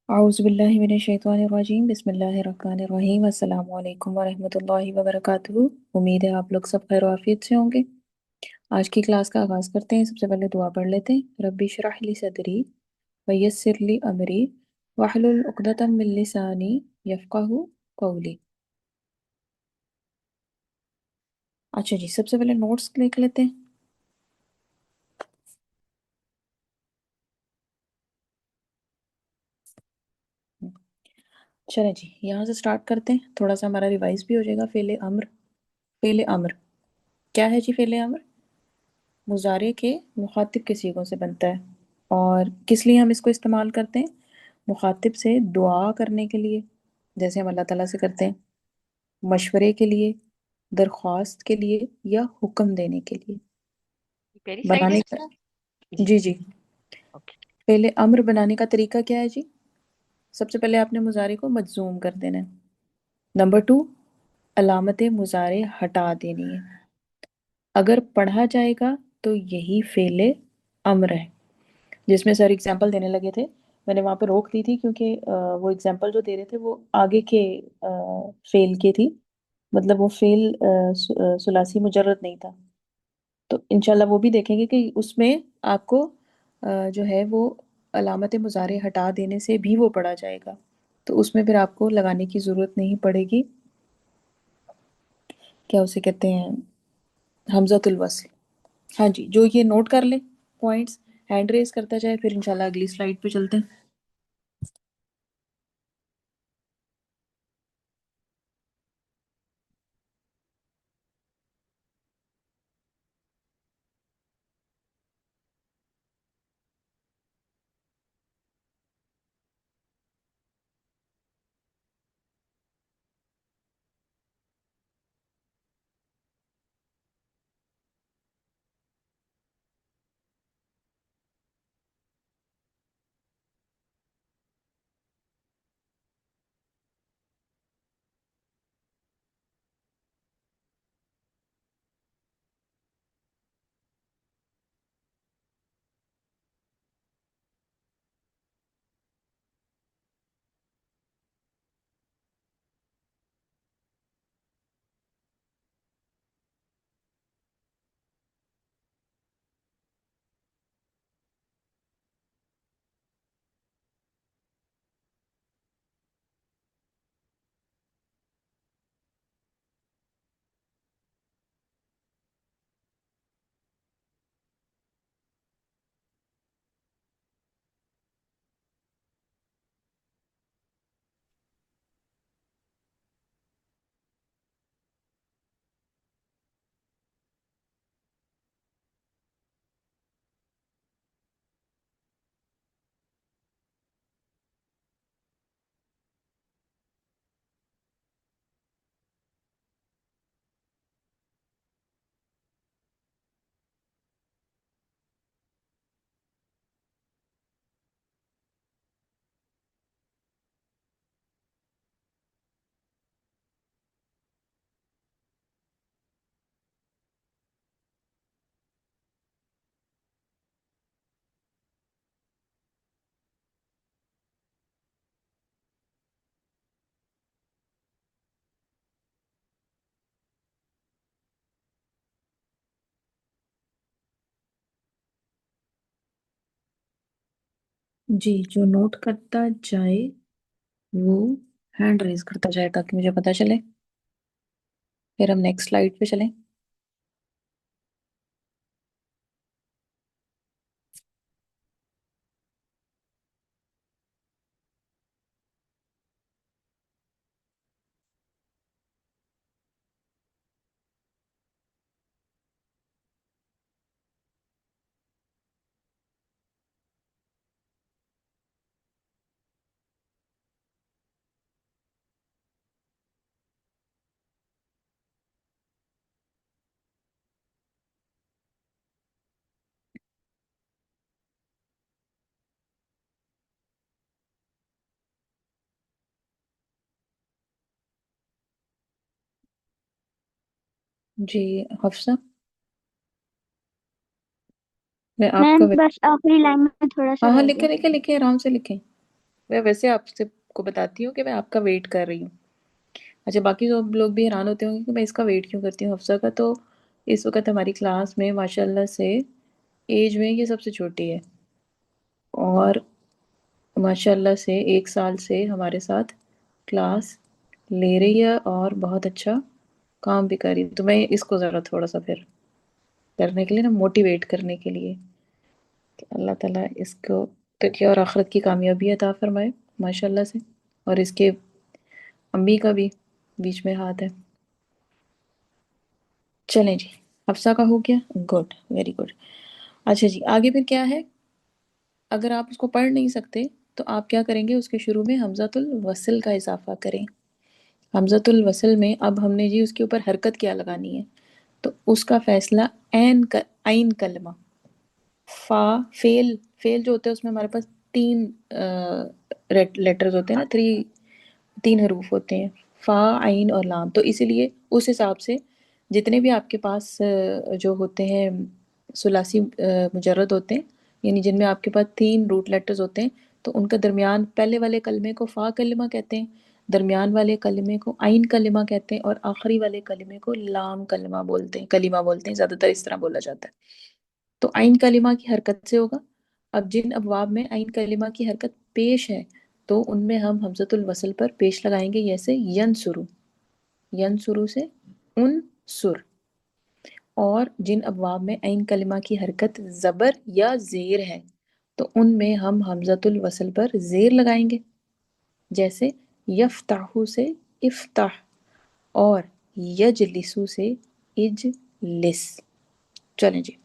अऊज़ु बिल्लाहि मिनश्शैतानिर्रजीम बिस्मिल्लाहिर्रहमानिर्रहीम अस्सलामु अलैकुम वरहमतुल्लाहि वबरकातुहू। उम्मीद है आप लोग सब खैर आफियत से होंगे। आज की क्लास का आगाज़ करते हैं। सबसे पहले दुआ पढ़ लेते हैं। रब्बि इशरह ली सदरी वयस्सिर ली अमरी वहलुल उक़दतम मिन लिसानी यफ़क़हू क़ौली। अच्छा जी, सबसे पहले नोट्स लिख लेते हैं। चलें जी, यहाँ से स्टार्ट करते हैं। थोड़ा सा हमारा रिवाइज भी हो जाएगा। फ़ेले अम्र, फ़ेले अम्र क्या है जी? फ़ेले अम्र मुज़ारे के मुखातिब के सीगों से बनता है। और किस लिए हम इसको इस्तेमाल करते हैं? मुखातिब से दुआ करने के लिए, जैसे हम अल्लाह ताला से करते हैं, मशवरे के लिए, दरख्वास्त के लिए या हुक्म देने के लिए मेरी साइड बनाने से। का। जी। जी जी। ओके। पहले अम्र बनाने का तरीका क्या है जी? सबसे पहले आपने मुजारे को मजजूम कर देना है। नंबर टू, अलामत मुजारे हटा देनी है। अगर पढ़ा जाएगा तो यही फेले अम्र है, जिसमें सर एग्जाम्पल देने लगे थे। मैंने वहाँ पे रोक दी थी क्योंकि वो एग्जाम्पल जो दे रहे थे वो आगे के फेल के थी। मतलब वो फेल सुलासी मुजर्रद नहीं था। तो इंशाल्लाह वो भी देखेंगे कि उसमें आपको जो है वो अलामत मुजारे हटा देने से भी वो पढ़ा जाएगा। तो उसमें फिर आपको लगाने की ज़रूरत नहीं पड़ेगी, क्या उसे कहते हैं, हमज़तुल वस्ल। हाँ जी, जो ये नोट कर ले पॉइंट्स, हैंड रेस करता जाए, फिर इंशाल्लाह अगली स्लाइड पे चलते हैं। जी, जो नोट करता जाए वो हैंड रेज करता जाए ताकि मुझे पता चले। फिर हम नेक्स्ट स्लाइड पे चलें। जी, हफ्सा, मैं आपका मैम बस आखिरी लाइन में थोड़ा सा हाँ हाँ, रह लिखे गया। लिखे लिखे, आराम से लिखें। मैं वैसे आपसे को बताती हूँ कि मैं आपका वेट कर रही हूँ। अच्छा, बाकी सब लोग भी हैरान होते होंगे कि मैं इसका वेट क्यों करती हूँ हफ्सा का। तो इस वक्त हमारी क्लास में माशाल्लाह से एज में ये सबसे छोटी है, और माशाल्लाह से 1 साल से हमारे साथ क्लास ले रही है और बहुत अच्छा काम भी कर रही है। तो मैं इसको ज़रा थोड़ा सा फिर करने के लिए ना, मोटिवेट करने के लिए कि अल्लाह ताला इसको दुनिया और आखिरत की कामयाबी अता फरमाए माशाल्लाह से। और इसके अम्मी का भी बीच में हाथ है। चलें जी, हफ्सा का हो गया, गुड, वेरी गुड। अच्छा जी, आगे फिर क्या है? अगर आप उसको पढ़ नहीं सकते तो आप क्या करेंगे, उसके शुरू में हमज़तुल वसल का इजाफा करें। हमज़तुल वसल में अब हमने जी उसके ऊपर हरकत क्या लगानी है, तो उसका फैसला आइन कलमा, फा, फेल, फेल जो होता है उसमें हमारे पास तीन लेटर्स होते हैं ना, तीन हरूफ होते हैं, फा, आइन और लाम। तो इसीलिए उस हिसाब से जितने भी आपके पास जो होते हैं सुलासी मुजर्रद होते हैं, यानी जिनमें आपके पास तीन रूट लेटर्स होते हैं, तो उनका दरमियान, पहले वाले कलमे को फा कलिमा कहते हैं, दरमियान वाले कलमे को आइन कलिमा कहते हैं, और आखिरी वाले कलमे को लाम कलिमा बोलते हैं, कलिमा बोलते हैं, ज़्यादातर इस तरह बोला जाता है। तो आइन कलिमा की हरकत से होगा। अब जिन अबवाब में आइन कलिमा की हरकत पेश है, तो उनमें हम हमज़तुल वसल पर पेश लगाएंगे, जैसे यनसुरु, यनसुरु से उन सुर। और जिन अबवाब में आइन कलिमा की हरकत ज़बर या ज़ेर है, तो उनमें हम हमज़तुल वसल पर ज़ेर लगाएंगे, जैसे यफ्ताहु से इफ्ताह, और यजलिसु से इजलिस। चलें जी।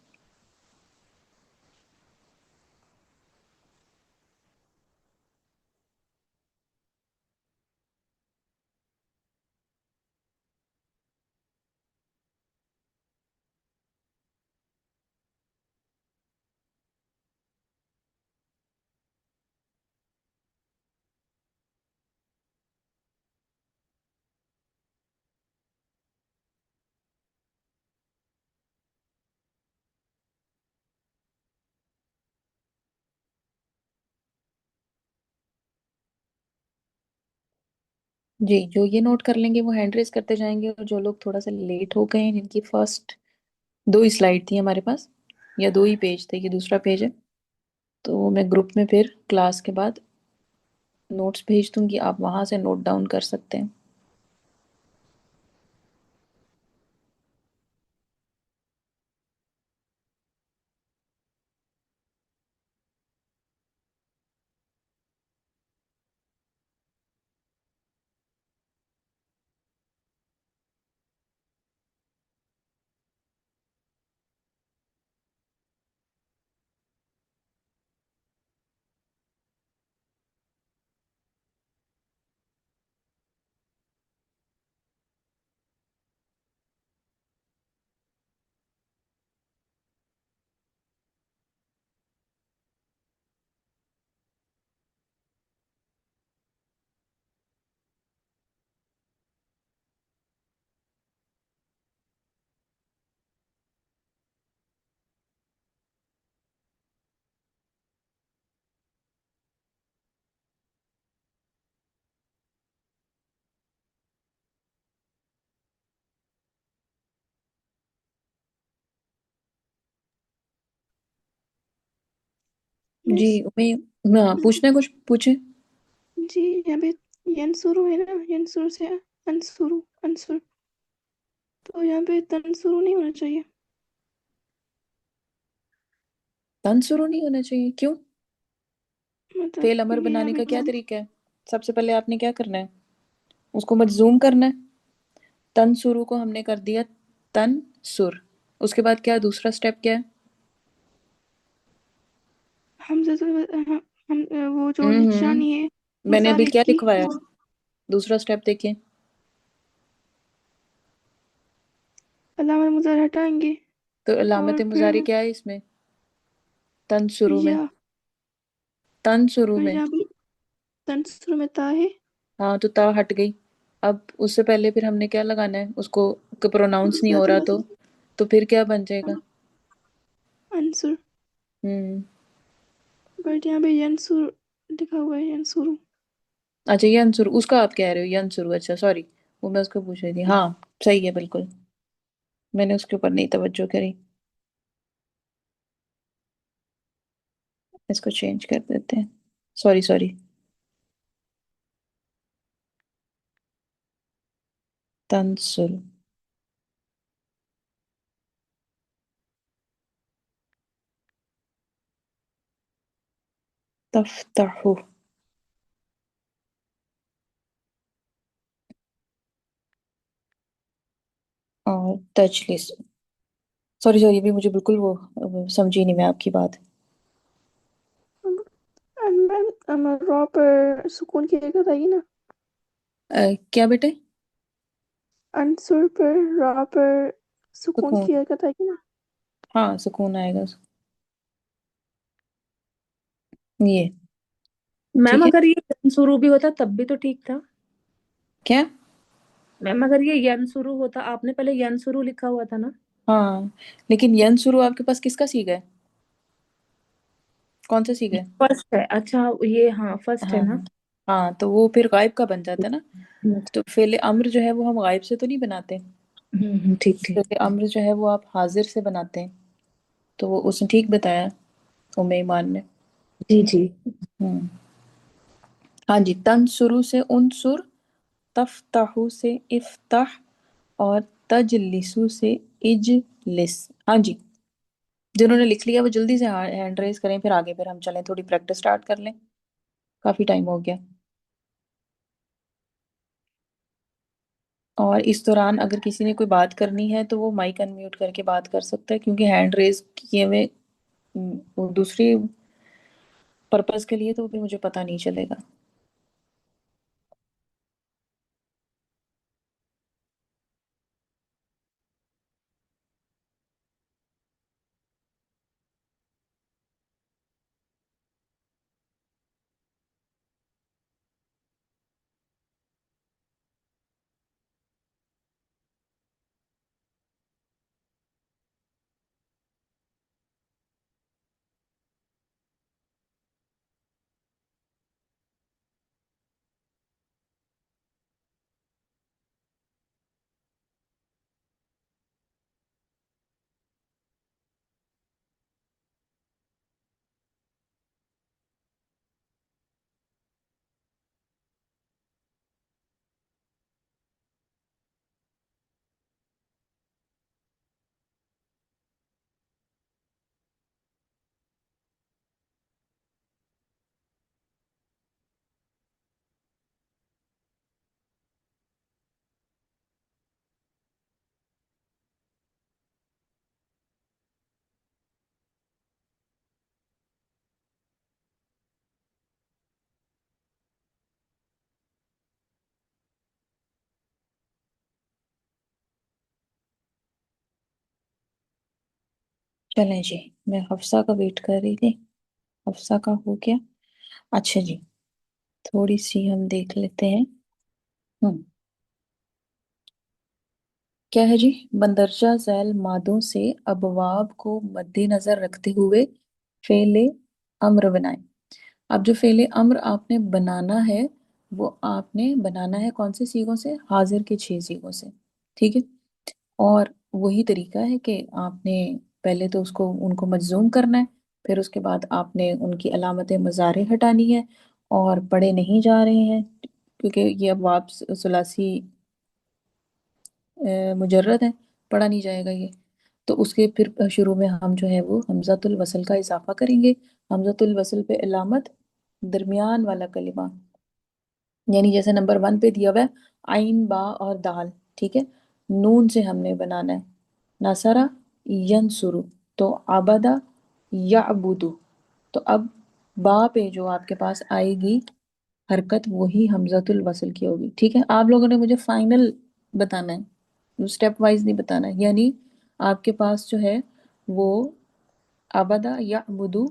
जी, जो ये नोट कर लेंगे वो हैंड रेस करते जाएंगे, और जो लोग थोड़ा सा लेट हो गए हैं, जिनकी फर्स्ट दो ही स्लाइड थी हमारे पास, या दो ही पेज थे, ये दूसरा पेज है, तो मैं ग्रुप में फिर क्लास के बाद नोट्स भेज दूंगी, आप वहां से नोट डाउन कर सकते हैं। जी, मिस मैं, हाँ, पूछना है, कुछ पूछे। जी, यहाँ पे यंसुरु है ना, यंसुर से अंसुरु, अंसुर, तो यहाँ पे तंसुरु नहीं होना चाहिए। तन शुरू नहीं होना चाहिए, क्यों? मतलब फेल अमर क्योंकि यहाँ बनाने पे का क्या तरीका है? सबसे पहले आपने क्या करना है, उसको मजजूम करना है। तन शुरू को हमने कर दिया तन सुर, उसके बाद क्या दूसरा स्टेप क्या है? हमजा तो हम वो जो हम्म, निशानी है मैंने अभी मुजारिफ क्या की लिखवाया? वो दूसरा स्टेप देखिए। अलामा मुजार हटाएंगे, तो अलामत और मुजारी फिर क्या है इसमें, तन शुरू में, या, तन शुरू और में। यहाँ भी तंसुर में ता है, हाँ, तो ता हट गई। अब उससे पहले फिर हमने क्या लगाना है उसको, प्रोनाउंस नहीं हमजा हो तो रहा, तो फिर क्या बन जाएगा? अंसुर, हम्म। बट यहाँ पे यंसुर लिखा हुआ है यंसुरु। अच्छा यंसुरु, उसका आप कह रहे हो यंसुरु, अच्छा सॉरी, वो मैं उसको पूछ रही थी। हाँ सही है बिल्कुल, मैंने उसके ऊपर नहीं तवज्जो करी। इसको चेंज कर देते हैं, सॉरी सॉरी। तंसुर, तफ्तहु, और तजलिस। सॉरी सॉरी, अभी मुझे बिल्कुल वो समझी नहीं मैं आपकी बात। मैम रॉ पर सुकून की हरकत आएगी ना। क्या बेटे? अंसुर पर रॉ पर सुकून सुकून, की हरकत आएगी ना। हाँ सुकून आएगा। ये मैम ठीक है। अगर ये यन शुरू भी होता तब भी तो ठीक था। क्या? मैम अगर ये यन शुरू होता, आपने पहले यन शुरू लिखा हुआ था ना। हाँ, लेकिन यन शुरू आपके पास किसका सीगा है? कौन सा सीगा है? फर्स्ट है, अच्छा ये हाँ फर्स्ट है हाँ ना। हाँ। हाँ तो वो फिर गायब का बन जाता है ना। हम्म तो फेले अम्र जो है वो हम गायब से तो नहीं बनाते। ठीक ठीक। फेले अम्र जो है वो आप हाजिर से बनाते हैं। तो वो उसने ठीक बताया, उम्मे ईमान ने। जी जी। हम्म। हाँ जी, तंसुरु से उनसुर, तफ्ताहु से इफ्ताह, और तजलिसु से इजलिस। हाँ जी, जिन्होंने लिख लिया वो जल्दी से हैंड रेज करें, फिर आगे फिर हम चलें, थोड़ी प्रैक्टिस स्टार्ट कर लें, काफी टाइम हो गया। और इस दौरान अगर किसी ने कोई बात करनी है तो वो माइक अनम्यूट करके बात कर सकता है, क्योंकि हैंड रेज किए हुए वो दूसरी पर्पस के लिए, तो फिर मुझे पता नहीं चलेगा। चलें जी, मैं हफ्सा का वेट कर रही थी। हफ्सा का हो गया। अच्छा जी, थोड़ी सी हम देख लेते हैं। हम्म। क्या है जी? बंदरजा झैल मादों से अबवाब को मद्देनजर रखते हुए फेले अम्र बनाए। अब जो फेले अम्र आपने बनाना है, वो आपने बनाना है कौन से सीगों से? हाजिर के 6 सीगों से। ठीक है। और वही तरीका है कि आपने पहले तो उसको उनको मजजूम करना है, फिर उसके बाद आपने उनकी अलामत मज़ारे हटानी है, और पढ़े नहीं जा रहे हैं क्योंकि ये अब वाप सुलासी मुजर्रद है, पढ़ा नहीं जाएगा ये। तो उसके फिर शुरू में हम जो है वो हमज़तुल वसल का इजाफा करेंगे। हमज़तुल वसल पे अलामत दरमियान वाला कलिमा, यानी जैसे नंबर 1 पे दिया हुआ है आइन बा और दाल, ठीक है। नून से हमने बनाना है। नसरा यनसुरु, तो आबदा याबुदु। तो अब बा पे जो आपके पास आएगी हरकत, वही हमजतुल वसल की होगी। ठीक है, आप लोगों ने मुझे फाइनल बताना है, स्टेप वाइज नहीं बताना है। यानी आपके पास जो है वो अबदा या बुदू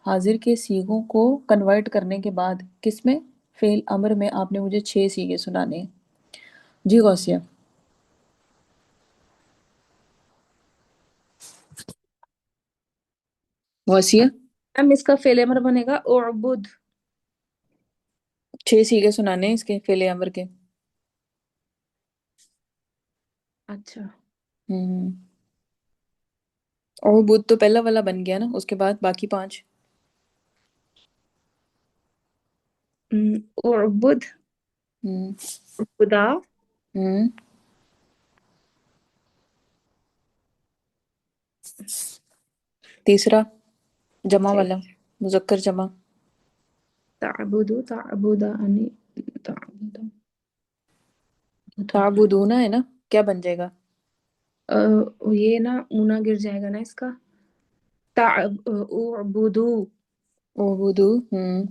हाजिर के सीगों को कन्वर्ट करने के बाद किसमें? फेल अमर में आपने मुझे 6 सीगे सुनाने हैं। जी गौसिया। गौसिया। मैम इसका फेल अमर बनेगा उअबुद। 6 सीखे सुनाने हैं इसके फेले अमर के। अच्छा। हम्म। और बुध तो पहला वाला बन गया ना, उसके बाद बाकी 5। और बुध, हम्म। खुदा, हम्म। तीसरा जमा अच्छा, वाला, मुजक्कर जमा। ताबुदु, ताबुदानी, ताबुदा, ताबुदूना है ना, क्या बन जाएगा? ये ना ऊना गिर जाएगा ना इसका। ताबुदु, ओबुदू।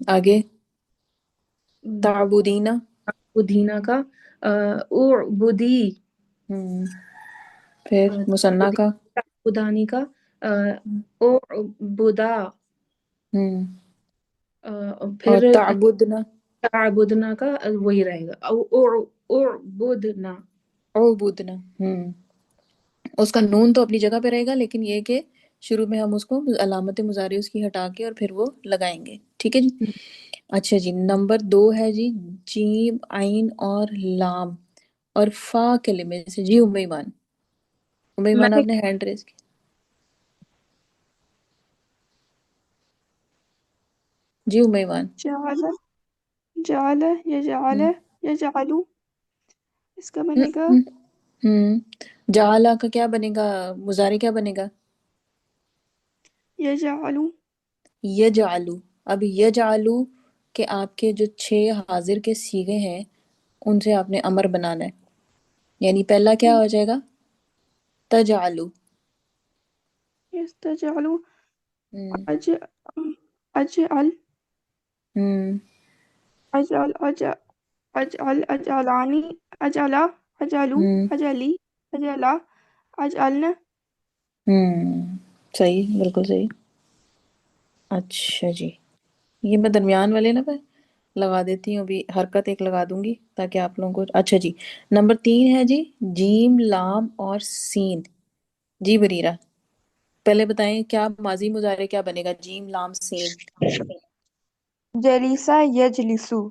आगे ताबुदीना। बुधीना का बुधी, हम्म। फिर मुसन्ना ताबुदी, का। ताबुदानी का बुदा, हम्म। और फिर ताबुदना। ताबुदना का वही रहेगा, और बुदना। ओबुदना। उसका नून तो अपनी जगह पे रहेगा, लेकिन ये कि शुरू में हम उसको अलामत मुजारी उसकी हटा के और फिर वो लगाएंगे, ठीक है जी। अच्छा जी, नंबर 2 है जी, जीम आइन और लाम और फा कलिमे से। जी उमईमान, उमईमान मैंने आपने हैंड रेस की। जी उमईमान। जाल, जाल, यजाल, हम्म। यजालू, इसका हम्म। बनेगा हम्म। जाला का क्या बनेगा? मुजारे क्या बनेगा? यजालू। यजआलू। अब यजआलू के आपके जो 6 हाजिर के सीगे हैं, उनसे आपने अमर बनाना है। यानी पहला क्या हो जाएगा? तजालू। यस्तजालू, हम्म। अज, अजअल, हम्म। अजअल, अजअल, अजअलानी, अजअला, अजअलू, हम्म। अजअली, अजअला, अजअलन। सही, बिल्कुल सही। अच्छा जी, ये मैं दरमियान वाले ना पे लगा देती हूँ, अभी हरकत एक लगा दूंगी ताकि आप लोगों को। अच्छा जी, नंबर 3 है जी, जीम लाम और सीन। जी बरीरा, पहले बताएं क्या माजी मुजारे क्या बनेगा? जीम लाम सीन। जलीसा, यजलिसु,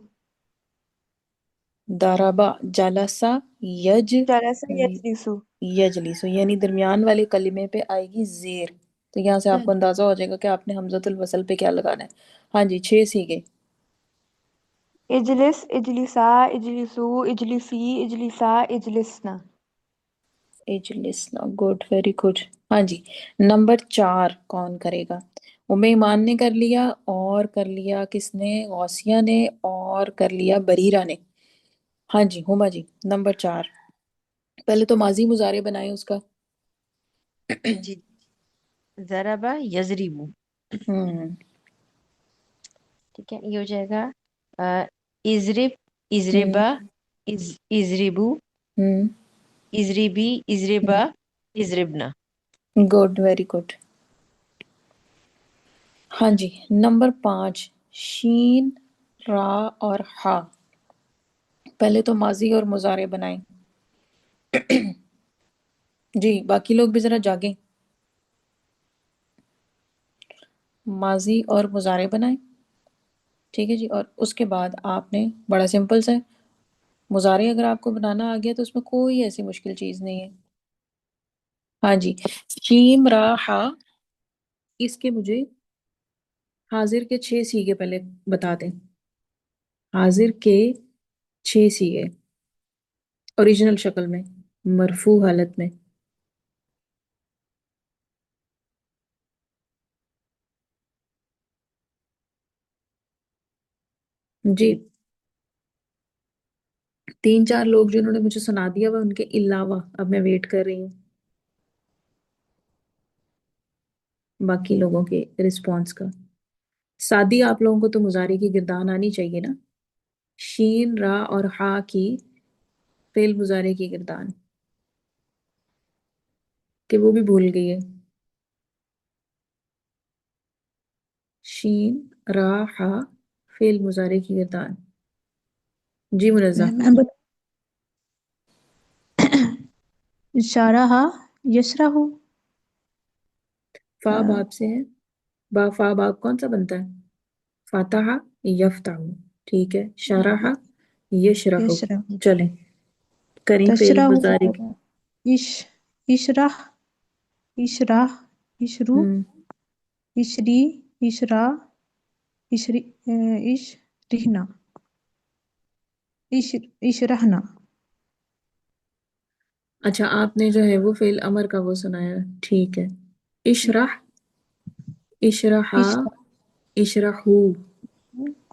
दाराबा, जालसा, यज, जलसा, यजलिसु। यजलिसु, यानी दरमियान वाले कलिमे पे आएगी जेर। तो यहाँ से आपको अंदाजा हो जाएगा कि आपने हमजतुल वसल पे क्या लगाना है। हाँ जी, 6 सीखे। इजलिस, इजलिसा, इजलिसु, इजलिसी, इजलिसा, इजलिसना। इजलिसना, गुड, वेरी गुड। हाँ जी, नंबर 4 कौन करेगा? उम्मे ईमान ने कर लिया, और कर लिया किसने? गौसिया ने, और कर लिया बरीरा ने। हाँ जी हुमा जी, नंबर 4। पहले तो माजी मुजारे बनाए उसका। जी, ज़रबा यज़रिबु। हम्म। ठीक है, ये हो जाएगा अ, इज़रिब, हम्म। इज़रिबा, इज़रिबु, हम्म। इज़रिबी, इज़रिबा, इज़रिबना। Good, very good. हाँ जी, नंबर 5, शीन, रा और हा। पहले तो माजी और मुजारे बनाए। जी बाकी लोग भी जरा जागें। माजी और मुजारे बनाए, ठीक है जी। और उसके बाद आपने, बड़ा सिंपल सा है, मुजारे अगर आपको बनाना आ गया तो उसमें कोई ऐसी मुश्किल चीज नहीं है। हाँ जी, शीम रा हा, इसके मुझे हाजिर के 6 सीगे पहले बता दें। हाजिर के 6 सीगे ओरिजिनल शक्ल में, मरफू हालत में। जी, 3-4 लोग जिन्होंने मुझे सुना दिया हुआ, उनके अलावा अब मैं वेट कर रही हूँ बाकी लोगों के रिस्पॉन्स का। सादी आप लोगों को तो मुजारे की गिरदान आनी चाहिए ना, शीन रा और हा की फेल मुजारे की गिरदान, कि वो भी भूल गई है। शीन रा हा फेल मुजारे की गिरदान। जी मुनज़्ज़ा। मैं शारहा, यशरहु। फा बाप से है, बा फा बाप कौन सा बनता है? फातहा, यफ्ताहु। ٹھیک ہے، شرح یشرح، یشرح چلیں کریں فعل تشرح مضارع کی. اش اشرح اشراح اشرو ہوں اشری اشرا اشری اشرحنا اشرحنا. اچھا، آپ نے جو ہے وہ فعل امر کا وہ سنایا، ٹھیک ہے. اشرح، اشرحا، اشرح اشرحو،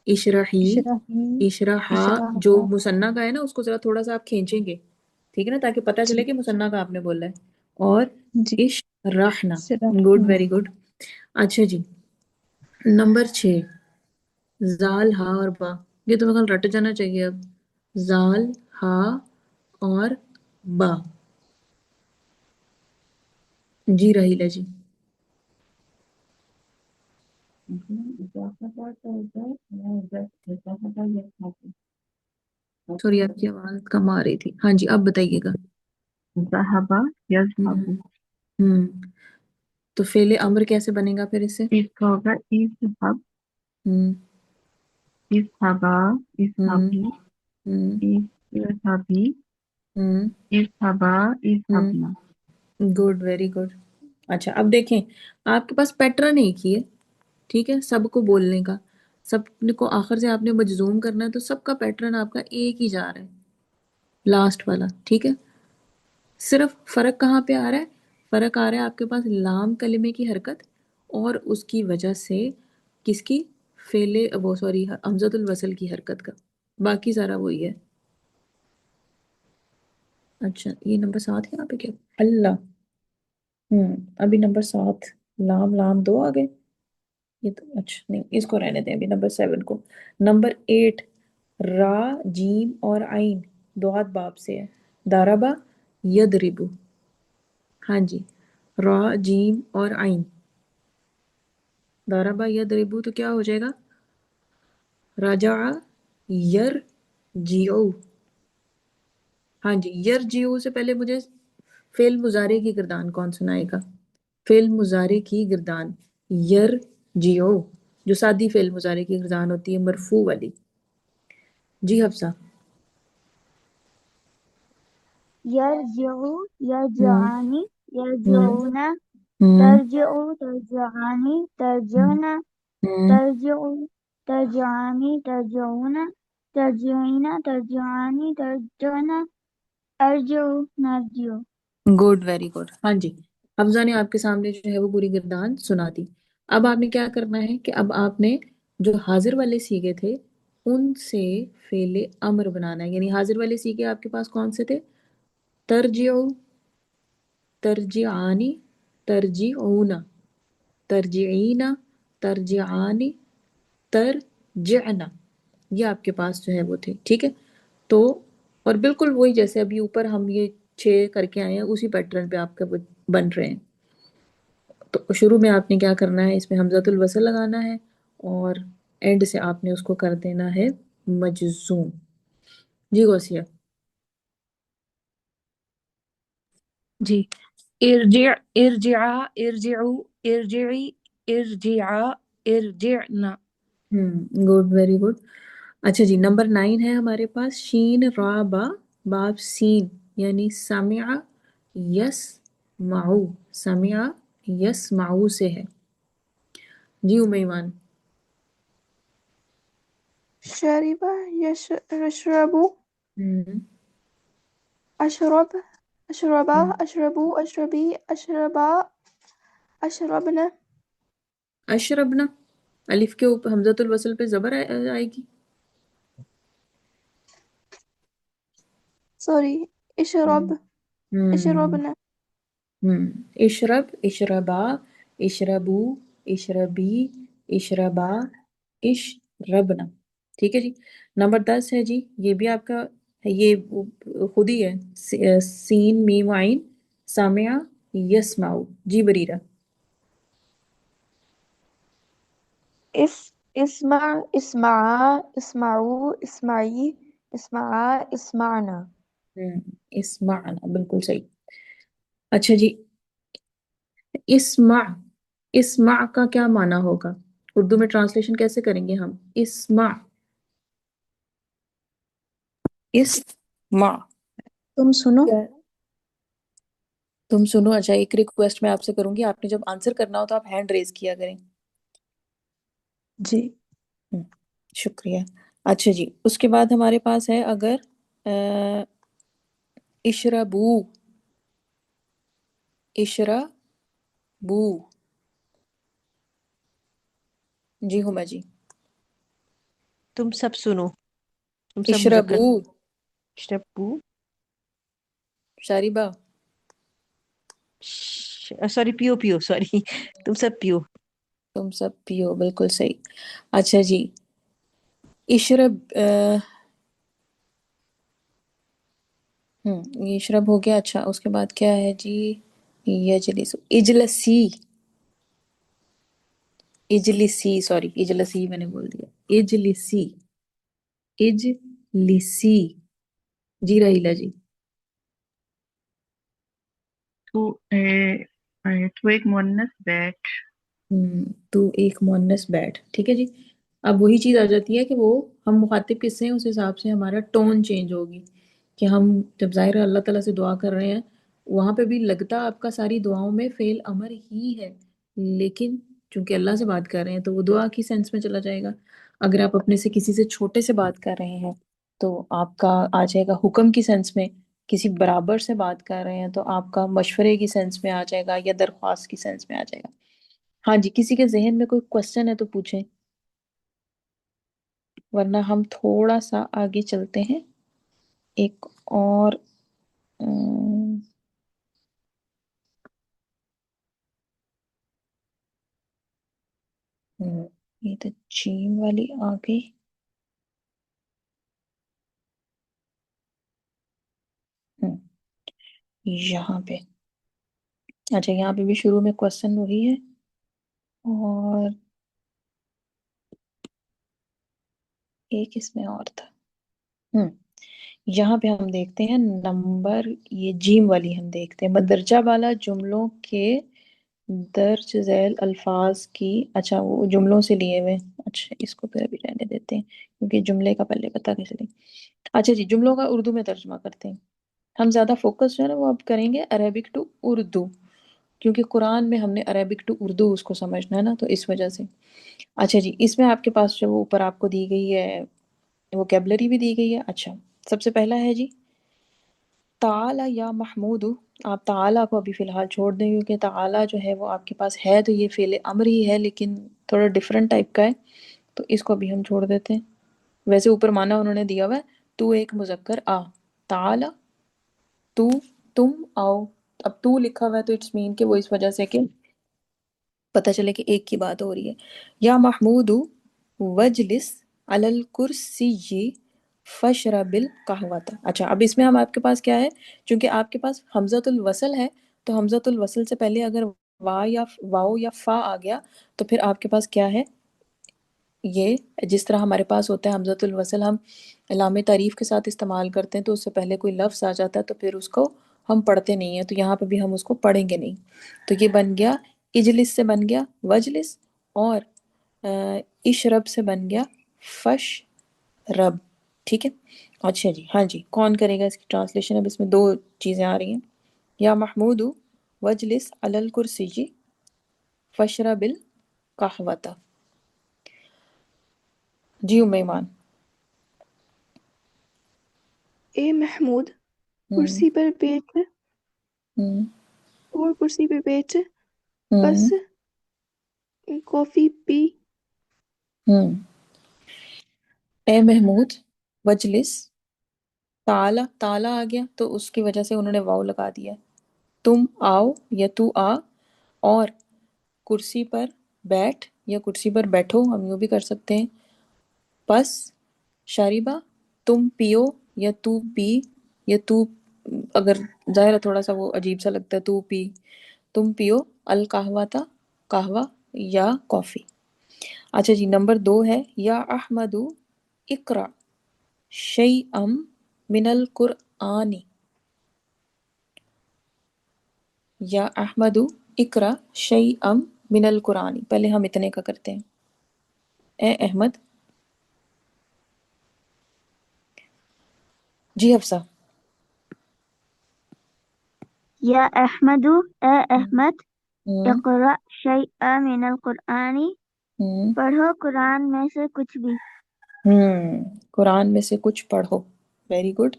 اشرحی، اشرحی اشرحا. جو اشرحا. مثنیٰ کا ہے نا اس کو ذرا تھوڑا سا آپ کھینچیں گے، ٹھیک ہے نا، تاکہ پتہ چلے جی کہ مثنیٰ کا آپ نے بولا ہے. اور جی اشرحنا، گڈ، اشرحنا. Very good. اچھا جی، نمبر 6، زال ہا اور با. یہ تو میرے خیال رٹ جانا چاہیے اب. زال ہا اور با. جی رحیلہ جی. سوری آپ کی آواز کم آ رہی تھی. ہاں جی، اب بتائیے گا. ذهب ہوں يذهب. ہوں. تو فعل امر کیسے بنے گا پھر اس سے؟ اس کا ہوگا اذهب ہوں اذهبا ہوں اذهبي ہوں اذهبي ہوں اذهبا ہوں. اذهبنا. Good, very good. اچھا اب دیکھیں، آپ کے پاس پیٹرن ایک ہی ہے، ٹھیک ہے، سب کو بولنے کا. سب کو آخر سے آپ نے مجزوم کرنا ہے، تو سب کا پیٹرن آپ کا ایک ہی جا رہا ہے، لاسٹ والا، ٹھیک ہے. صرف فرق کہاں پہ آ رہا ہے؟ فرق آ رہا ہے آپ کے پاس لام کلمے کی حرکت اور اس کی وجہ سے کس کی؟ فعل وہ سوری حمزۃ الوصل کی حرکت کا. باقی سارا وہی ہے. اچھا یہ نمبر 7 ہے یہاں پہ کیا؟ اللہ. ابھی نمبر 7 لام لام 2 آ گئے. یہ تو اچھا نہیں، اس کو رہنے دیں ابھی نمبر 7 کو. نمبر 8 را جیم اور عین دوات باب سے ہے. داربا یدربو. ہاں جی، را جیم اور عین. داربا یدربو تو کیا ہو جائے گا؟ رجع یرجعو. ہاں جی، یرجعو سے پہلے مجھے فعل مضارع کی گردان کون سنائے گا؟ فعل مضارع کی گردان یرجعو، جو سادی فعل مضارع کی گردان ہوتی ہے مرفوع والی. جی حفصہ. يرجع ہوں يرجعان ہوں يرجعون ہوں ترجع ترجعان ترجعن ہوں. ترجع ترجعان ترجعون ترجعين ترجعان ترجعن أرجع نرجع. Good, very good. ہاں جی، حفظہ نے آپ کے سامنے جو ہے وہ پوری گردان سنا دی. اب آپ نے کیا کرنا ہے کہ اب آپ نے جو حاضر والے سیغے تھے ان سے فعل امر بنانا ہے. یعنی حاضر والے سیغے آپ کے پاس کون سے تھے؟ ترجعو، ترجعانی، ترجعون، ترجعین، ترجعانی، ترجعنا. یہ آپ کے پاس جو ہے وہ تھے، ٹھیک ہے. تو اور بالکل وہی جیسے ابھی اوپر ہم یہ 6 کر کے آئے ہیں اسی پیٹرن پہ آپ کا وہ بن رہے ہیں. تو شروع میں آپ نے کیا کرنا ہے، اس میں حمزۃ الوصل لگانا ہے اور اینڈ سے آپ نے اس کو کر دینا ہے مجزوم. جی غوثیہ. جی، ارجع ارجعا ارجعو ارجعی ارجعا ارجعنا. Good, very good. اچھا جی، نمبر 9 ہے ہمارے پاس شین را با باب سین، یعنی سمع یس معو. سمع یس معو سے ہے. جی امیمان. شرب يشرب ہم، أشرب أشربا ہم. أشربوا أشربي أشربا أشربنا. اشربنا، الف کے اوپر حمزۃ الوصل پہ زبر آئے گی. sorry اشرب ہم، اشربنا. اشرب، اشربا، اشربو، اشربی، اشربا، اشربنا. ٹھیک ہے جی. نمبر 10 ہے جی، یہ بھی آپ کا یہ خود ہی ہے، سین میم عین سامع یسمعو. جی بریرہ. اسمع اسمعا اسمعوا اسمعي اسمعا اسمعنا. اسمعنا، بالکل صحیح. اچھا جی، اسمع، اسمع کا کیا معنی ہوگا؟ اردو میں ٹرانسلیشن کیسے کریں گے ہم؟ اسمع. इस्मा। तुम सुनो। क्या तुम सुनो? अच्छा, एक रिक्वेस्ट मैं आपसे करूंगी, आपने जब आंसर करना हो तो आप हैंड रेज किया करें। जी। हम्म, शुक्रिया। अच्छा जी, उसके बाद हमारे पास है अगर इशरबू। इशरबू। जी हुमा जी। तुम सब सुनो, तुम सब इशरबू। मुजक्कर। शरबू। शारिबा। सॉरी, पियो पियो, सॉरी। तुम सब पियो। तुम सब पियो, बिल्कुल सही। अच्छा जी, इशरब ये इशरब हो गया। अच्छा, उसके बाद क्या है जी? यजलिस, इजलसी। इजलिसी, सॉरी, इजलसी मैंने बोल दिया। इजलिसी। इजलिसी। जी रहीला जी। तो तो एक मुअन्नस बैठ। तू एक मुअन्नस बैठ, ठीक है जी। अब वही चीज आ जाती है कि वो हम मुखातिब किससे हैं उस हिसाब से हमारा टोन चेंज होगी। कि हम जब ज़ाहिर है अल्लाह ताला से दुआ कर रहे हैं, वहां पे भी लगता आपका सारी दुआओं में फेल अमर ही है, लेकिन चूंकि अल्लाह से बात कर रहे हैं तो वो दुआ की सेंस में चला जाएगा। अगर आप अपने से किसी से छोटे से बात कर रहे हैं तो आपका आ जाएगा हुक्म की सेंस में। किसी बराबर से बात कर रहे हैं तो आपका मशवरे की सेंस में आ जाएगा या दरख्वास्त की सेंस में आ जाएगा। हाँ जी, किसी के जहन में कोई क्वेश्चन है तो पूछें, वरना हम थोड़ा सा आगे चलते हैं। एक और अम, ये तो जीम वाली आ गई। हम्म, यहाँ पे। अच्छा, यहाँ पे भी शुरू में क्वेश्चन वही है। और एक इसमें और था। हम्म यहाँ पे हम देखते हैं नंबर, ये जीम वाली हम देखते हैं। मदरजा वाला जुमलों के दर्ज झैल अल्फाज की। अच्छा, वो जुमलों से लिए हुए। अच्छा, इसको फिर अभी रहने देते हैं क्योंकि जुमले का पहले पता कैसे लें। अच्छा जी, जुमलों का उर्दू में तर्जुमा करते हैं। हम ज्यादा फोकस जो है ना वो अब करेंगे अरेबिक टू उर्दू, क्योंकि कुरान में हमने अरेबिक टू उर्दू उसको समझना है ना, तो इस वजह से। अच्छा जी, इसमें आपके पास जो वो ऊपर आपको दी गई है वोकेबलरी भी दी गई है। अच्छा, सबसे पहला है जी ताला या महमूद। आप ताला को अभी फ़िलहाल छोड़ दें क्योंकि ताला जो है वो आपके पास है तो ये फ़ेल अम्र ही है, लेकिन थोड़ा डिफरेंट टाइप का है, तो इसको अभी हम छोड़ देते हैं। वैसे ऊपर माना उन्होंने दिया हुआ है तू एक मुज़क्कर आ। ताला, तू, तुम आओ। अब तू लिखा हुआ है तो इट्स मीन कि वो इस वजह से कि पता चले कि एक की बात हो रही है। या महमूदु वजलिस अलल कुर्सी फशरबिल कहवता। अच्छा, अब इसमें हम आपके पास क्या है, क्योंकि आपके पास हमजतुल वसल है, तो हमजतुल वसल से पहले अगर वा या वाओ या फा आ गया तो फिर आपके पास क्या है, ये जिस तरह हमारे पास होता है हमजतुल वसल, हम लामे तारीफ के साथ इस्तेमाल करते हैं तो उससे पहले कोई लफ्ज़ आ जाता है तो फिर उसको हम पढ़ते नहीं हैं, तो यहाँ पे भी हम उसको पढ़ेंगे नहीं। तो ये बन गया इजलिस से बन गया वजलिस, और इशरब से बन गया फश रब। ठीक है। अच्छा जी, हाँ जी, कौन करेगा इसकी ट्रांसलेशन? अब इसमें दो चीज़ें आ रही हैं। या महमूदु वजलिस अलल कुर्सी फशरबिल कहवता। जी उम्मीमान। ए महमूद, हम्म कुर्सी पर बैठ हम्म और कुर्सी पे बैठ, हम्म बस कॉफी पी। हम्म ए महमूद वजलिस, ताला ताला आ गया तो उसकी वजह से उन्होंने वाव लगा दिया। तुम आओ या तू आ, और कुर्सी पर बैठ या कुर्सी पर बैठो, हम यूँ भी कर सकते हैं। बस शारिबा, तुम पियो या तू पी, या तू, अगर जाहिर है थोड़ा सा वो अजीब सा लगता है, तू पी, तुम पियो अल कहवाता, कहवा या कॉफी। अच्छा जी, नंबर 2 है या अहमदु इकरा शैअम मिनल कुरआनी। या अहमदु इकरा शैअम मिनल कुरानी। पहले हम इतने का करते हैं। ए अहमद, جی حفصہ. يا أحمد أحمد ہوں اقرأ شيئا من القرآن ہوں پڑھو قرآن میں سے کچھ بھی. قرآن میں سے کچھ پڑھو. Very good.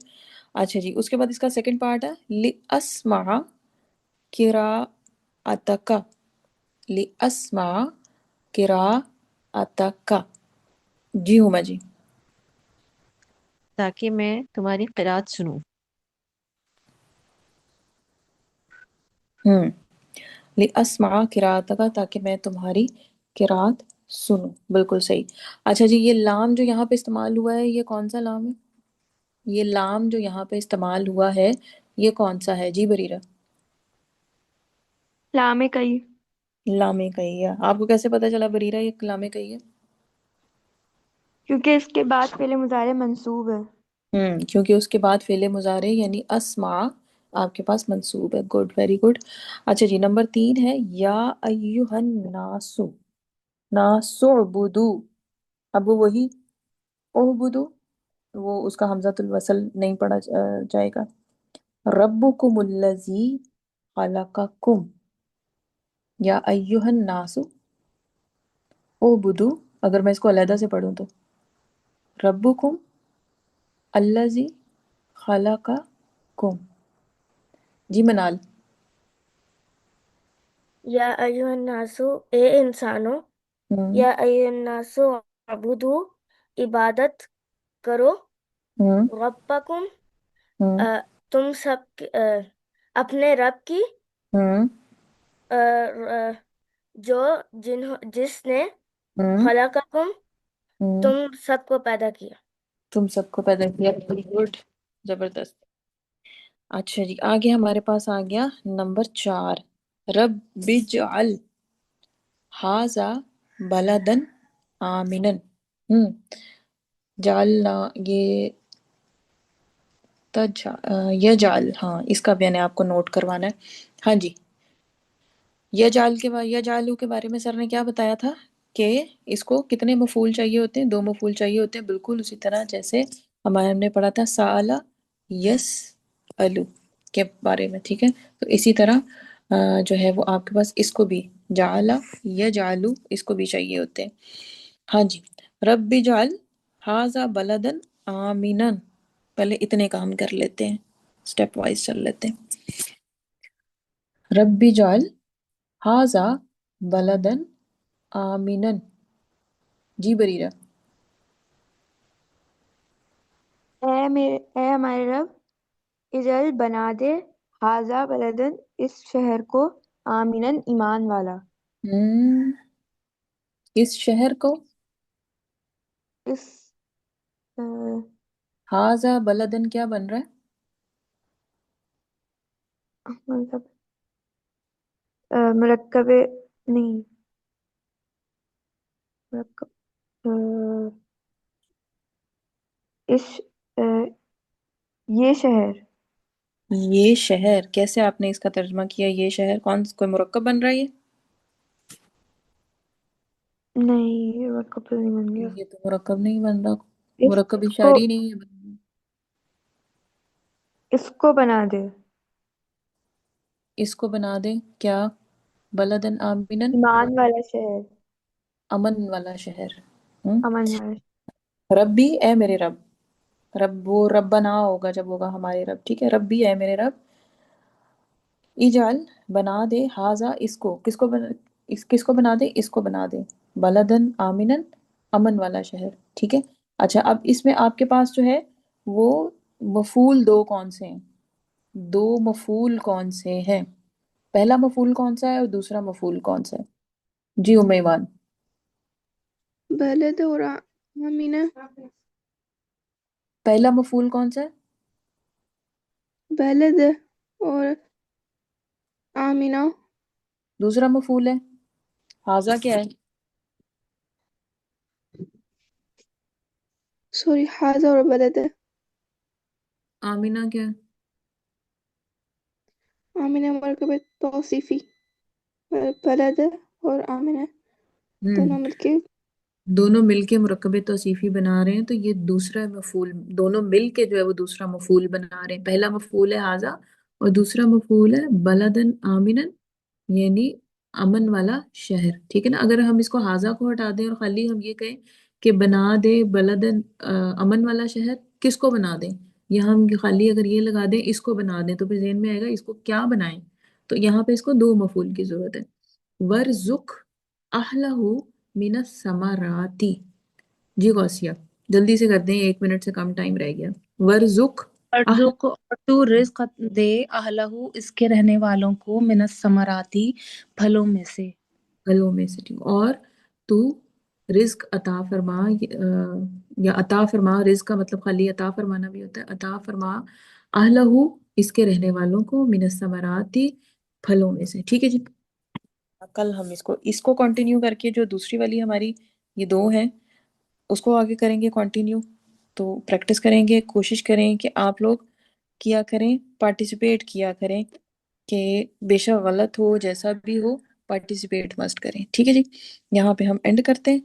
اچھا جی، اس کے بعد اس کا سیکنڈ پارٹ ہے لِأَسْمَعَ قِرَاءَتَکَ. لِأَسْمَعَ قِرَاءَتَکَ. جی ہما جی. تاکہ میں تمہاری قرات سنوں. لِأَسْمَعَ قِرَاءَتَکَ، تاکہ میں تمہاری قرات سنوں. بالکل صحیح. اچھا جی، یہ لام جو یہاں پہ استعمال ہوا ہے یہ کون سا لام ہے؟ یہ لام جو یہاں پہ استعمال ہوا ہے یہ کون سا ہے؟ جی بریرہ. لام کئی. لام کہی ہے. آپ کو کیسے پتا چلا بریرہ یہ لام کہی ہے؟ کیونکہ اس کے بعد فعل مضارع منصوب ہے. کیونکہ اس کے بعد فعل مضارع یعنی اسمع آپ کے پاس منصوب ہے. Good, very good. اچھا جی، نمبر 3 ہے یا ایہا الناس. ناسعبدو. اب وہ وہی اعبدو، وہ اس کا حمزۃ الوصل نہیں پڑھا جائے گا. ربکم الذی خلقکم. یا ایہا الناس اعبدو. اگر میں اس کو علیحدہ سے پڑھوں تو ربکم الذی خلقکم. جی منال. یا ایھا الناس، اے انسانو، ہوں یا ایھا الناس عبدو، عبادت کرو، ہوں ربکم، ہوں تم سب اپنے رب کی، ہوں جو جس نے ہوں خلقکم، ہوں تم سب کو پیدا کیا. تم سب کو پیدا کیا. ویری گڈ، زبردست. اچھا جی، آگے ہمارے پاس آ گیا نمبر 4. رب اجعل ھذا بلدا آمنا. جعلنا، یہ یجعل، ہاں اس کا بھی نے آپ کو نوٹ کروانا ہے. ہاں جی، یجعلو کے بارے میں سر نے کیا بتایا تھا کہ اس کو کتنے مفعول چاہیے ہوتے ہیں؟ 2 مفعول چاہیے ہوتے ہیں. بالکل اسی طرح جیسے ہم نے پڑھا تھا سأل یسألو کے بارے میں. ٹھیک ہے، تو اسی طرح جو ہے وہ آپ کے پاس اس کو بھی جعل یجعلو اس کو بھی چاہیے ہوتے ہیں. ہاں جی، رب اجعل ھذا بلدا آمنا. پہلے اتنے کام کر لیتے ہیں، سٹیپ وائز چل لیتے ہیں. رب اجعل ھذا بلدا آمنا. جی بریرہ. اے ہمارے رب، اجل بنا دے، ھذا بلدن اس شہر کو، آمینن ایمان والا. اس شہر کو اس ھذا بلدن کیا بن رہا ہے؟ مطلب مرکب نہیں، مرکب اس یہ شہر. یہ شہر کیسے آپ نے اس کا ترجمہ کیا؟ یہ شہر کون کوئی مرکب بن رہا ہے؟ نہیں، یہ مرکب نہیں بن گیا. یہ تو مرکب نہیں بن رہا، اس مرکب کو اشاری نہیں ہے. اس کو بنا دے، اس کو بنا دے کیا؟ بلدن آمنن، ایمان والا شہر، امن والا شہر. ہم؟ امن والا شہر. ربی، اے میرے رب. رب وہ ربنا ہوگا جب ہوگا ہمارے رب. ٹھیک ہے، ربی اے میرے رب، اجعل بنا دے، ھذا اس کو، کس کو بنا دے؟ اس کو بنا دے، بلدن آمنن امن والا شہر. ٹھیک ہے. اچھا، اب اس میں آپ کے پاس جو ہے وہ مفعول 2 کون سے ہیں؟ 2 مفعول کون سے ہیں؟ پہلا مفعول کون سا ہے اور دوسرا مفعول کون سا ہے؟ جی ام ایمان. بلد اور آمینہ. پہلا مفعول کون سا ہے؟ بلد اور آمینہ. دوسرا مفعول ہے ھذا کیا ہے؟ سوری، ھذا اور بلد. آمینہ کیا ہے؟ آمینہ مرکب توصیفی. بلد اور آمینہ ہم دونوں مل کے دونوں مل کے مرکب توصیفی بنا رہے ہیں تو یہ دوسرا مفعول، دونوں مل کے جو ہے وہ دوسرا مفعول بنا رہے ہیں. پہلا مفعول ہے ھذا اور دوسرا مفعول ہے بلدن آمنن، یعنی امن والا شہر. ٹھیک ہے نا. اگر ہم اس کو ھذا کو ہٹا دیں اور خالی ہم یہ کہیں کہ بنا دے بلدن امن والا شہر، کس کو بنا دیں؟ یہاں ہم خالی اگر یہ لگا دیں اس کو بنا دیں تو پھر ذہن میں آئے گا اس کو کیا بنائیں. تو یہاں پہ اس کو دو مفعول کی ضرورت ہے. ورزق اہلہ من الثمراتی. جی غوثیہ جلدی سے کر دیں، 1 منٹ سے کم ٹائم رہ گیا. ورزق ارزق اور تو رزق دے اہلہ اس کے رہنے والوں کو من الثمراتی پھلوں میں سے. پھلوں میں سے. ٹھیک. اور تو رزق عطا فرما، یا عطا فرما، رزق کا مطلب خالی عطا فرمانا بھی ہوتا ہے. عطا فرما اہلہ اس کے رہنے والوں کو من الثمراتی پھلوں میں سے. ٹھیک ہے جی. کل ہم اس کو کنٹینیو کر کے جو دوسری والی ہماری یہ دو ہیں اس کو آگے کریں گے کنٹینیو. تو پریکٹس کریں گے، کوشش کریں کہ آپ لوگ کیا کریں، پارٹیسپیٹ کیا کریں، کہ بے شک غلط ہو جیسا بھی ہو پارٹیسپیٹ مسٹ کریں. ٹھیک ہے جی. یہاں پہ ہم اینڈ کرتے ہیں.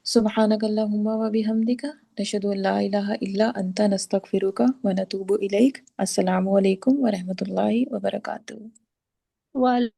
سبحانک اللہم و بحمدک نشہد ان لا الہ الا انت نستغفرک و نتوب الیک. السلام علیکم ورحمۃ اللہ وبرکاتہ. وعلیکم